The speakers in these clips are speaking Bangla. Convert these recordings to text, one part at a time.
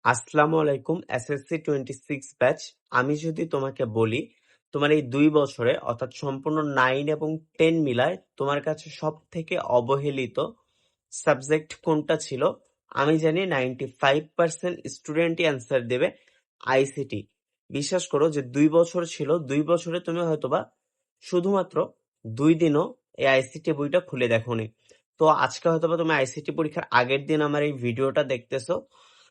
আসসালামু আলাইকুম এসএসসি 26 ব্যাচ। আমি যদি তোমাকে বলি তোমার এই 2 বছরে অর্থাৎ সম্পূর্ণ 9 এবং 10 মিলায় তোমার কাছে সবথেকে অবহেলিত সাবজেক্ট কোনটা ছিল? আমি জানি 95% স্টুডেন্টই অ্যান্সার দেবে আইসিটি। বিশ্বাস করো যে 2 বছর ছিল, 2 বছরে তুমি হয়তোবা শুধুমাত্র 2 দিনও এই আইসিটি বইটা খুলে দেখোনি। তো আজকে হয়তোবা তুমি আইসিটি পরীক্ষার আগের দিন আমার এই ভিডিওটা দেখতেছো।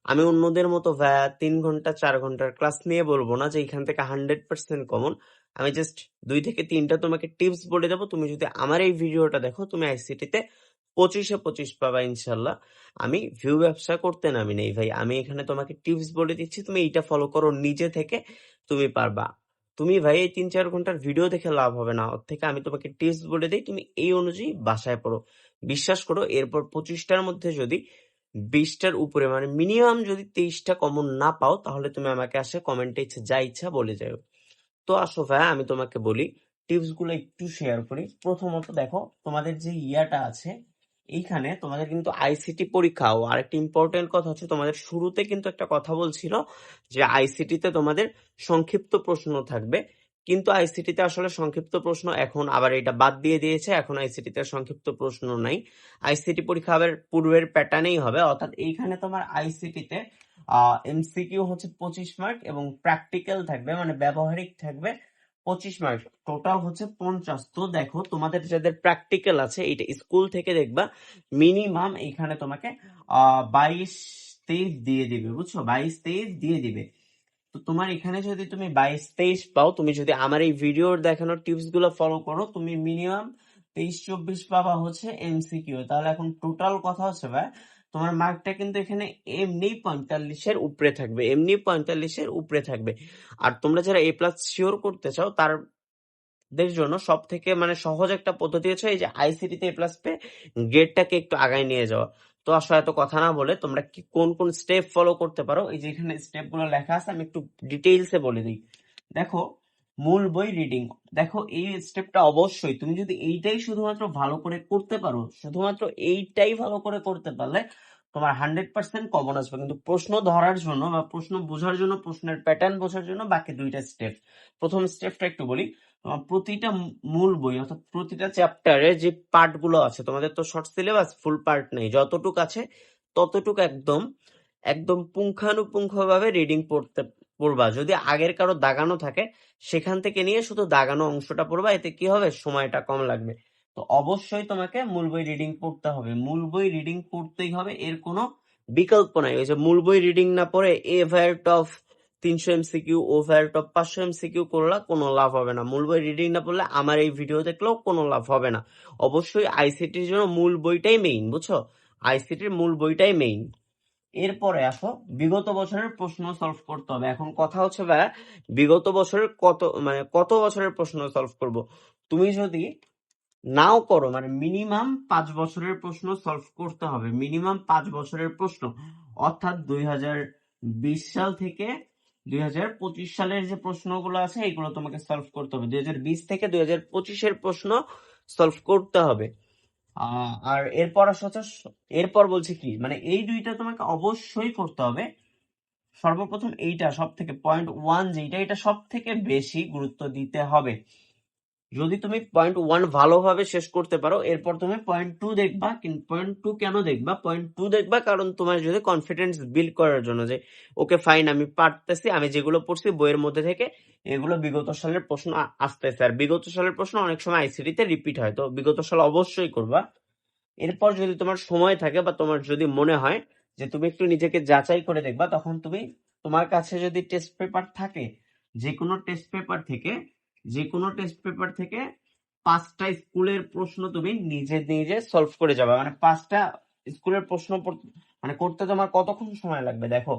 আমি অন্যদের মতো ভাইয়া 3 ঘন্টা 4 ঘন্টার ক্লাস নিয়ে বলবো না যে এখান থেকে 100% কমন। আমি জাস্ট 2 থেকে 3টা তোমাকে টিপস বলে দেবো। তুমি যদি আমার এই ভিডিওটা দেখো তুমি আইসিটিতে 25-এ 25 পাবা ইনশাল্লাহ। আমি ভিউ ব্যবসা করতে নামি নেই ভাই, আমি এখানে তোমাকে টিপস বলে দিচ্ছি, তুমি এইটা ফলো করো, নিজে থেকে তুমি পারবা। তুমি ভাই এই 3-4 ঘন্টার ভিডিও দেখে লাভ হবে না, ওর থেকে আমি তোমাকে টিপস বলে দিই, তুমি এই অনুযায়ী বাসায় পড়ো। বিশ্বাস করো এরপর 25টার মধ্যে যদি 20টার উপরে মানে মিনিমাম যদি 23টা কমন না পাও তাহলে তুমি আমাকে আসে কমেন্টে যা ইচ্ছা বলে যাও। তো আসো ভাইয়া আমি তোমাকে বলি, টিপস গুলো একটু শেয়ার করি। প্রথমত দেখো তোমাদের যে ইয়াটা আছে এইখানে তোমাদের কিন্তু আইসিটি পরীক্ষা, ও আরেকটা ইম্পর্টেন্ট কথা হচ্ছে তোমাদের শুরুতে কিন্তু একটা কথা বলছিল যে আইসিটিতে তোমাদের সংক্ষিপ্ত প্রশ্ন থাকবে, কিন্তু আইসিটিতে আসলে সংক্ষিপ্ত প্রশ্ন এখন আবার এটা বাদ দিয়ে দিয়েছে, এখন আইসিটিতে সংক্ষিপ্ত প্রশ্ন নাই। আইসিটি পরীক্ষা আবার পূর্বের প্যাটার্নেই হবে, অর্থাৎ এইখানে তোমার আইসিটিতে এমসিকিউ হচ্ছে 25 মার্ক এবং প্র্যাকটিক্যাল থাকবে মানে ব্যবহারিক থাকবে 25 মার্ক, টোটাল হচ্ছে 50। তো দেখো তোমাদের যাদের প্র্যাকটিক্যাল আছে এটা স্কুল থেকে দেখবা মিনিমাম এখানে তোমাকে 22-23 দিয়ে দিবে, বুঝছো, 22-23 দিয়ে দিবে। তো তোমার এখানে যদি তুমি 22-23 পাও, তুমি যদি আমার এই ভিডিওর দেখানো টিপস গুলো ফলো করো, তুমি মিনিমাম 23-24 পাবা হচ্ছে এমসিকিউ। তাহলে এখন টোটাল কথা হচ্ছে ভাই তোমার মার্কটা কিন্তু এখানে এমনি 45-এর উপরে থাকবে, এমনি 45-এর উপরে থাকবে। আর তোমরা যারা এ প্লাস শিওর করতে চাও তাদের জন্য সব থেকে মানে সহজ একটা পদ্ধতি হচ্ছে এই যে আইসিটিতে এ প্লাস পেয়ে গ্রেডটাকে একটু আগায় নিয়ে যাওয়া। তো আসলে এত কথা না বলে তোমরা কি কোন কোন স্টেপ ফলো করতে পারো, এই যে এখানে স্টেপ গুলো লেখা আছে আমি একটু ডিটেইলসে বলে দিই। দেখো মূল বই রিডিং, দেখো এই স্টেপটা অবশ্যই তুমি যদি এইটাই শুধুমাত্র ভালো করে করতে পারো, শুধুমাত্র এইটাই ভালো করে করতে পারলে তোমার 100% কমন আসবে। কিন্তু প্রশ্ন ধরার জন্য বা প্রশ্ন বোঝার জন্য, প্রশ্নের প্যাটার্ন বোঝার জন্য বাকি দুইটা স্টেপ। প্রথম স্টেপটা একটু বলি, প্রতিটা মূল বই অর্থাৎ প্রতিটা চ্যাপ্টারে যে পার্ট গুলো আছে, তোমাদের তো শর্ট সিলেবাস, ফুল পার্ট নেই, যতটুক আছে ততটুক একদম একদম পুঙ্খানুপুঙ্খ ভাবে রিডিং পড়বা। যদি আগের কারো দাগানো থাকে সেখান থেকে নিয়ে শুধু দাগানো অংশটা পড়বা, এতে কি হবে সময়টা কম লাগবে। তো অবশ্যই তোমাকে মূল বই রিডিং পড়তে হবে, মূল বই রিডিং পড়তেই হবে, এর কোনো বিকল্প নাই। ওই যে মূল বই রিডিং না পড়ে এ ভায়ার টপ 300 এমসিকিউ ও ভায়ার টপ 500 এমসিকিউ করলা কোনো লাভ হবে না। মূল বই রিডিং না পড়লে আমার এই ভিডিও দেখলেও কোনো লাভ হবে না। অবশ্যই আইসিটির জন্য মূল বইটাই মেইন, বুঝছো, আইসিটির মূল বইটাই মেইন। এরপরে আসো বিগত বছরের প্রশ্ন সলভ করতে হবে। এখন কথা হচ্ছে ভাই বিগত বছরের কত বছরের প্রশ্ন সলভ করব। তুমি যদি নাও করো মানে মিনিমাম 5 বছরের প্রশ্ন সলভ করতে হবে, মিনিমাম 5 বছরের প্রশ্ন, অর্থাৎ 2020 সাল থেকে 2025 সালের যে প্রশ্নগুলো আছে এগুলো তোমাকে সলভ করতে হবে, 2020 থেকে 2025-এর প্রশ্ন সলভ করতে হবে। আর এরপর আসছে, এরপর বলছে কি মানে এই দুইটা তোমাকে অবশ্যই করতে হবে। সর্বপ্রথম এইটা সব থেকে .1 যেটা, এটা সব থেকে বেশি গুরুত্ব দিতে হবে। যদি তুমি .1 ভালোভাবে শেষ করতে পারো এরপর তুমি .2 দেখবা। কিন্তু .2 কেন দেখবা? .2 দেখবা কারণ তোমার যদি কনফিডেন্স বিল্ড করার জন্য যে ওকে ফাইন আমি পারতেছি, আমি যেগুলো পড়ছি বইয়ের মধ্যে থেকে এগুলো বিগত সালের প্রশ্ন আসতেছে, আর বিগত সালের প্রশ্ন অনেক সময় আইসিটিতে রিপিট হয়, তো বিগত সাল অবশ্যই করবা। এরপর যদি তোমার সময় থাকে বা তোমার যদি মনে হয় যে তুমি একটু নিজেকে যাচাই করে দেখবা, তখন তুমি তোমার কাছে যদি টেস্ট পেপার থাকে, যে কোনো টেস্ট পেপার থেকে, যে কোনো টেস্ট পেপার থেকে 5টা স্কুলের প্রশ্ন তুমি নিজে নিজে সলভ করে যাবে। মানে 5টা স্কুলের প্রশ্ন মানে করতে তোমার কতক্ষণ সময় লাগবে দেখো,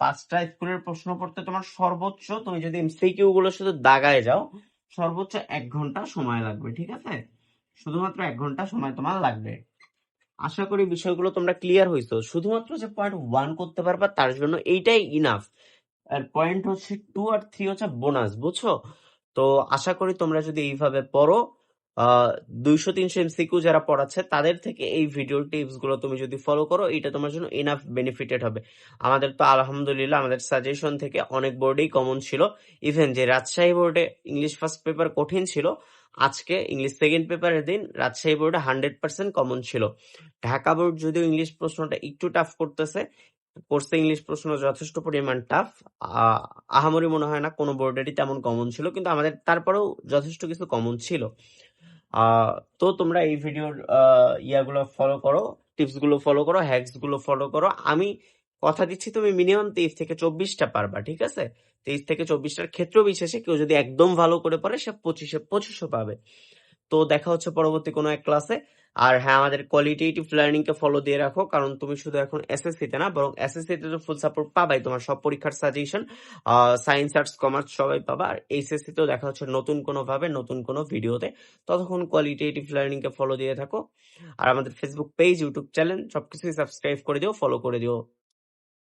5টা স্কুলের প্রশ্ন পড়তে তোমার সর্বোচ্চ, তুমি যদি এমসিকিউ গুলো শুধু দাগায় যাও, সর্বোচ্চ 1 ঘন্টা সময় লাগবে, ঠিক আছে, শুধুমাত্র 1 ঘন্টা সময় তোমার লাগবে। আশা করি বিষয়গুলো তোমরা ক্লিয়ার হইছো। শুধুমাত্র যে .1 করতে পারবা তার জন্য এইটাই ইনাফ, আর পয়েন্ট হচ্ছে 2 আর 3 হচ্ছে বোনাস, বুঝছো। তো আশা করি তোমরা যদি এইভাবে পড়ো 200-300 এমসিকিউ যারা পড়াচ্ছে তাদের থেকে এই ভিডিওর টিপস গুলো তুমি যদি ফলো করো, এটা তোমার জন্য এনাফ বেনিফিটেড হবে। আমাদের তো আলহামদুলিল্লাহ আমাদের সাজেশন থেকে অনেক বোর্ডেই কমন ছিল। ইভেন যে রাজশাহী বোর্ডে ইংলিশ ফার্স্ট পেপার কঠিন ছিল, আজকে ইংলিশ সেকেন্ড পেপারের দিন রাজশাহী বোর্ডে 100% কমন ছিল। ঢাকা বোর্ড যদিও ইংলিশ প্রশ্নটা একটু টাফ করছে ইংলিশ প্রশ্ন যথেষ্ট পরিমাণ টাফ। আহামরি মনে হয় না কোনো বোর্ডেরই তেমন কমন ছিল, কিন্তু আমাদের তারপরেও যথেষ্ট কিছু কমন ছিল। তো তোমরা এই ভিডিওর ইয়াগুলো ফলো করো, টিপস গুলো ফলো করো, হ্যাকস গুলো ফলো করো। আমি কথা দিচ্ছি তুমি মিনিমাম 23 থেকে 24টা পারবা, ঠিক আছে? 23 থেকে 24টার ক্ষেত্র বিশেষে কেউ যদি একদম ভালো করে পড়ে সে 25-25ও পাবে। তো দেখা হচ্ছে পরবর্তী কোনো এক ক্লাসে। আর হ্যাঁ, আমাদের কোয়ালিটেটিভ লার্নিং কে ফলো দিয়ে রাখো, কারণ তুমি শুধু এখন এসএসসি তে না, বরং এসএসসি তে তো ফুল সাপোর্ট পাবাই, তোমার সব পরীক্ষার সাজেশন সায়েন্স আর্টস কমার্স সবাই পাবা। আর এইচএসসি তেও দেখা হচ্ছে নতুন কোনো ভাবে নতুন কোনো ভিডিওতে। ততক্ষণ কোয়ালিটেটিভ লার্নিং কে ফলো দিয়ে থাকো। আর আমাদের ফেসবুক পেজ, ইউটিউব চ্যানেল সবকিছুই সাবস্ক্রাইব করে দিও, ফলো করে দিও।